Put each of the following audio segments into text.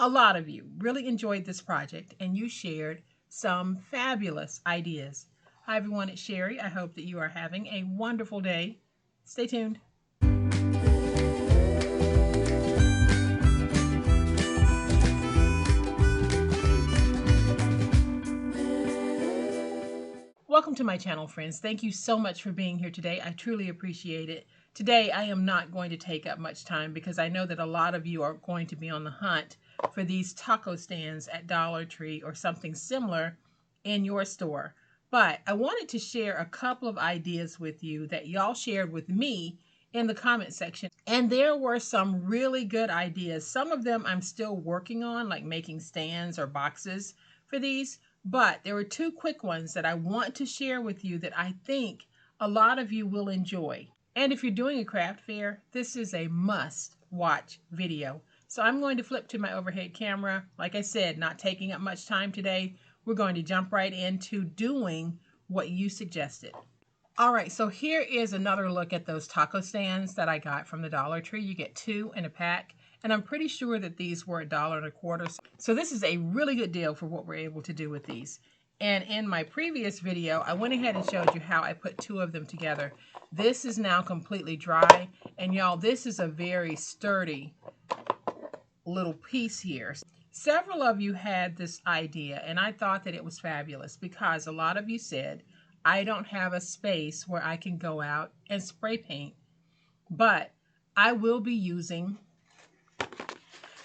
A lot of you really enjoyed this project and you shared some fabulous ideas. Hi everyone, it's Sherry. I hope that you are having a wonderful day. Stay tuned. Welcome to my channel, friends. Thank you so much for being here today. I truly appreciate it. Today, I am not going to take up much time because I know that a lot of you are going to be on the hunt for these taco stands at Dollar Tree or something similar in your store. But I wanted to share a couple of ideas with you that y'all shared with me in the comment section. And there were some really good ideas. Some of them I'm still working on, like making stands or boxes for these. But there were two quick ones that I want to share with you that I think a lot of you will enjoy. And if you're doing a craft fair, this is a must-watch video. So I'm going to flip to my overhead camera. Like I said, not taking up much time today. We're going to jump right into doing what you suggested. All right, so here is another look at those taco stands that I got from the Dollar Tree. You get 2 in a pack, and I'm pretty sure that these were $1.25. So this is a really good deal for what we're able to do with these. And in my previous video, I went ahead and showed you how I put 2 of them together. This is now completely dry, and y'all, this is a very sturdy little piece here. Several of you had this idea, and I thought that it was fabulous because a lot of you said, I don't have a space where I can go out and spray paint, but I will be using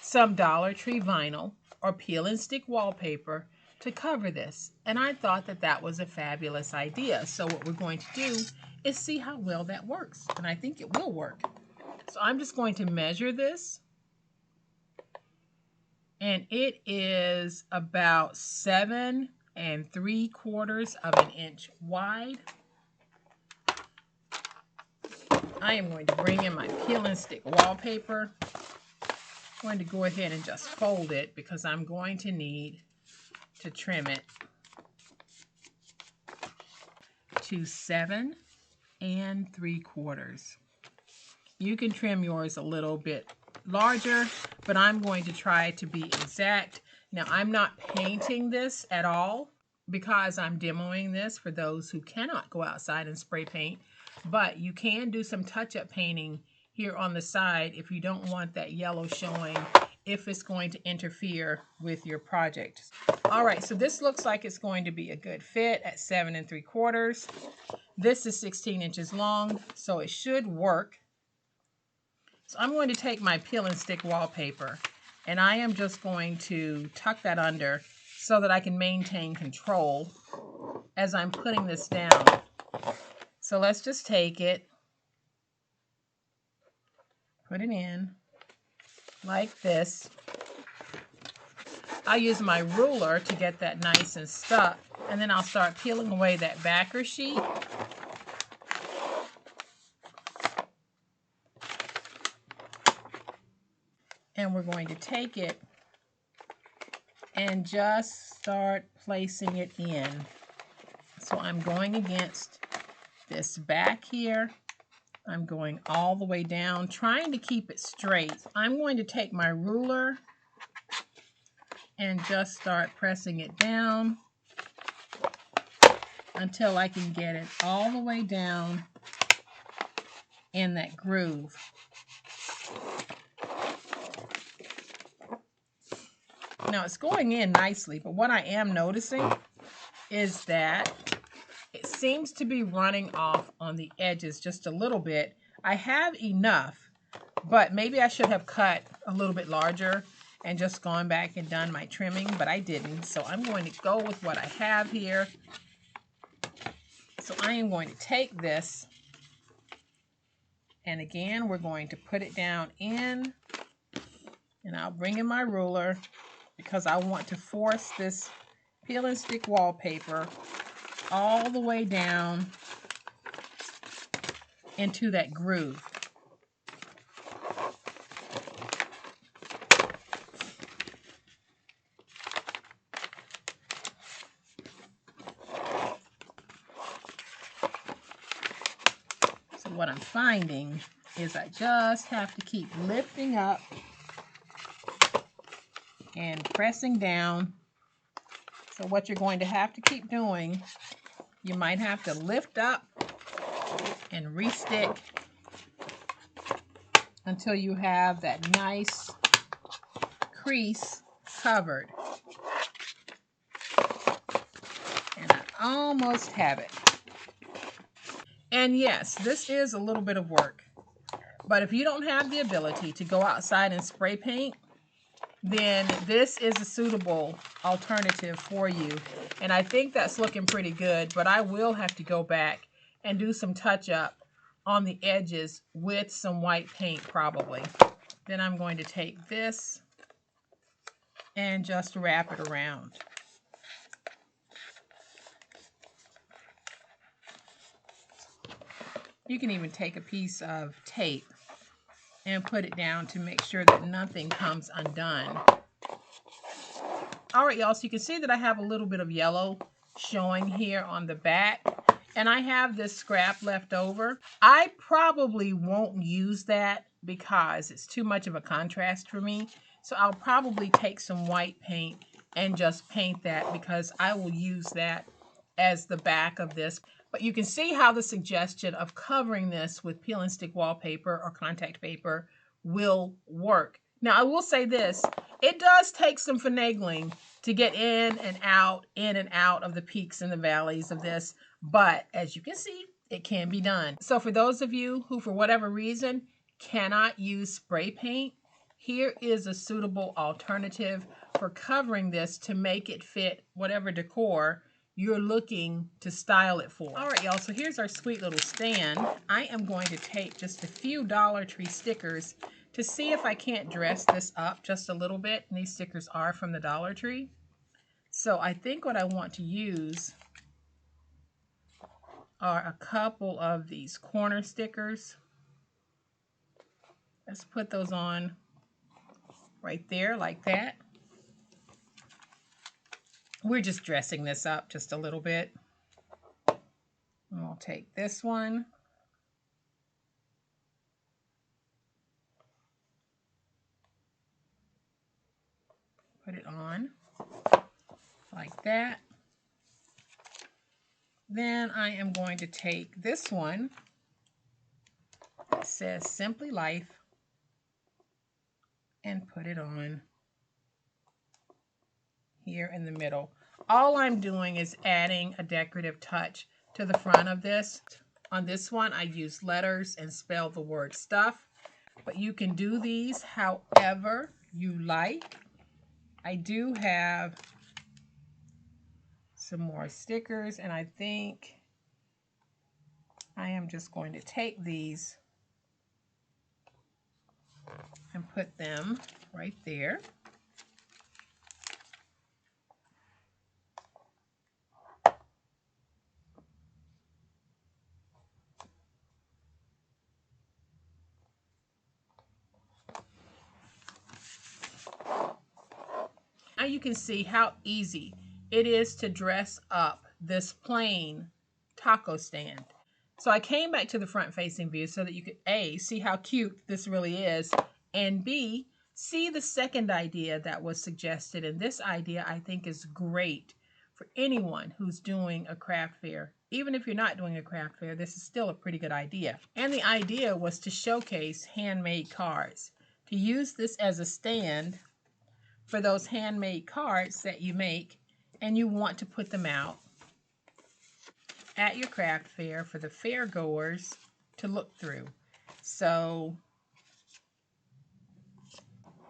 some Dollar Tree vinyl or peel and stick wallpaper to cover this. And I thought that that was a fabulous idea. So what we're going to do is see how well that works. And I think it will work. So I'm just going to measure this. And it is about 7 3/4 of an inch wide. I am going to bring in my peel and stick wallpaper. I'm going to go ahead and just fold it because I'm going to need to trim it to 7 3/4. You can trim yours a little bit larger, but I'm going to try to be exact. Now, I'm not painting this at all because I'm demoing this for those who cannot go outside and spray paint, but you can do some touch-up painting here on the side if you don't want that yellow showing, if it's going to interfere with your project. All right, so this looks like it's going to be a good fit at 7 3/4. This is 16 inches long, so it should work. So I'm going to take my peel and stick wallpaper, and I am just going to tuck that under so that I can maintain control as I'm putting this down. So let's just take it, put it in like this. I'll use my ruler to get that nice and stuck, and then I'll start peeling away that backer sheet. And we're going to take it and just start placing it in. So I'm going against this back here. I'm going all the way down, trying to keep it straight. I'm going to take my ruler and just start pressing it down until I can get it all the way down in that groove. Now it's going in nicely, but what I am noticing is that it seems to be running off on the edges just a little bit. I have enough, but maybe I should have cut a little bit larger and just gone back and done my trimming, but I didn't. So I'm going to go with what I have here. So I am going to take this, and again, we're going to put it down in, and I'll bring in my ruler because I want to force this peel and stick wallpaper all the way down into that groove. So what I'm finding is I just have to keep lifting up and pressing down. So what you're going to have to keep doing, you might have to lift up and restick until you have that nice crease covered. And I almost have it. And yes, this is a little bit of work. But if you don't have the ability to go outside and spray paint, then this is a suitable alternative for you. And I think that's looking pretty good, but I will have to go back and do some touch up on the edges with some white paint probably. Then I'm going to take this and just wrap it around. You can even take a piece of tape and put it down to make sure that nothing comes undone. All right, y'all, so you can see that I have a little bit of yellow showing here on the back, and I have this scrap left over. I probably won't use that because it's too much of a contrast for me. So I'll probably take some white paint and just paint that because I will use that as the back of this. But you can see how the suggestion of covering this with peel and stick wallpaper or contact paper will work. Now, I will say this, it does take some finagling to get in and out of the peaks and the valleys of this. But as you can see, it can be done. So for those of you who, for whatever reason, cannot use spray paint, here is a suitable alternative for covering this to make it fit whatever decor you're looking to style it for. All right, y'all, so here's our sweet little stand. I am going to take just a few Dollar Tree stickers to see if I can't dress this up just a little bit. And these stickers are from the Dollar Tree. So I think what I want to use are a couple of these corner stickers. Let's put those on right there like that. We're just dressing this up just a little bit. And we'll take this one. Put it on like that. Then I am going to take this one that says Simply Life and put it on here in the middle. All I'm doing is adding a decorative touch to the front of this. On this one, I use letters and spell the word stuff, but you can do these however you like. I do have some more stickers, and I think I am just going to take these and put them right there. Now you can see how easy it is to dress up this plain taco stand. So I came back to the front facing view so that you could A, see how cute this really is, and B, see the second idea that was suggested. And this idea I think is great for anyone who's doing a craft fair. Even if you're not doing a craft fair, this is still a pretty good idea. And the idea was to showcase handmade cards, to use this as a stand for those handmade cards that you make and you want to put them out at your craft fair for the fair goers to look through. So,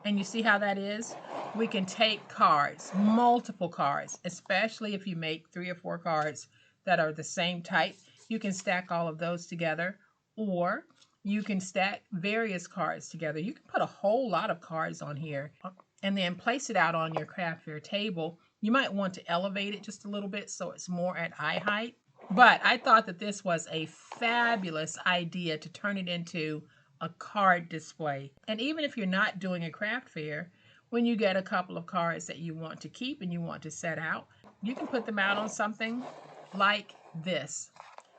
and you see how that is? We can take cards, multiple cards, especially if you make 3 or 4 cards that are the same type. You can stack all of those together, or you can stack various cards together. You can put a whole lot of cards on here and then place it out on your craft fair table. You might want to elevate it just a little bit so it's more at eye height. But I thought that this was a fabulous idea to turn it into a card display. And even if you're not doing a craft fair, when you get a couple of cards that you want to keep and you want to set out, you can put them out on something like this.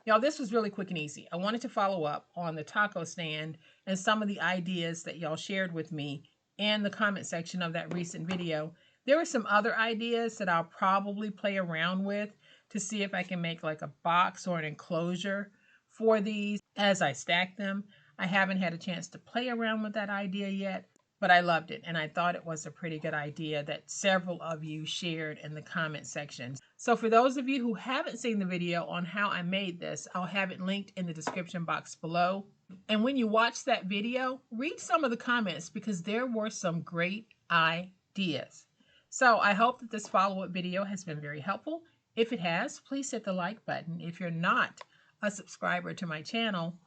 Y'all, this was really quick and easy. I wanted to follow up on the taco stand and some of the ideas that y'all shared with me in the comment section of that recent video. There were some other ideas that I'll probably play around with to see if I can make like a box or an enclosure for these as I stack them. I haven't had a chance to play around with that idea yet, but I loved it and I thought it was a pretty good idea that several of you shared in the comment section. So for those of you who haven't seen the video on how I made this, I'll have it linked in the description box below. And when you watch that video, read some of the comments because there were some great ideas. So I hope that this follow-up video has been very helpful. If it has, please hit the like button. If you're not a subscriber to my channel,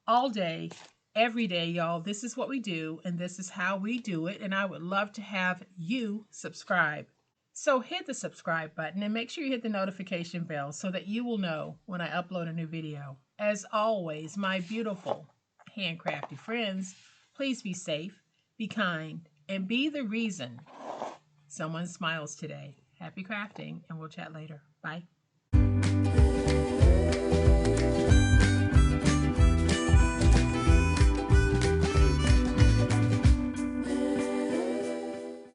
all day, every day, y'all, this is what we do and this is how we do it. And I would love to have you subscribe. So hit the subscribe button and make sure you hit the notification bell so that you will know when I upload a new video. As always, my beautiful handcrafty friends, please be safe, be kind, and be the reason someone smiles today. Happy crafting, and we'll chat later. Bye.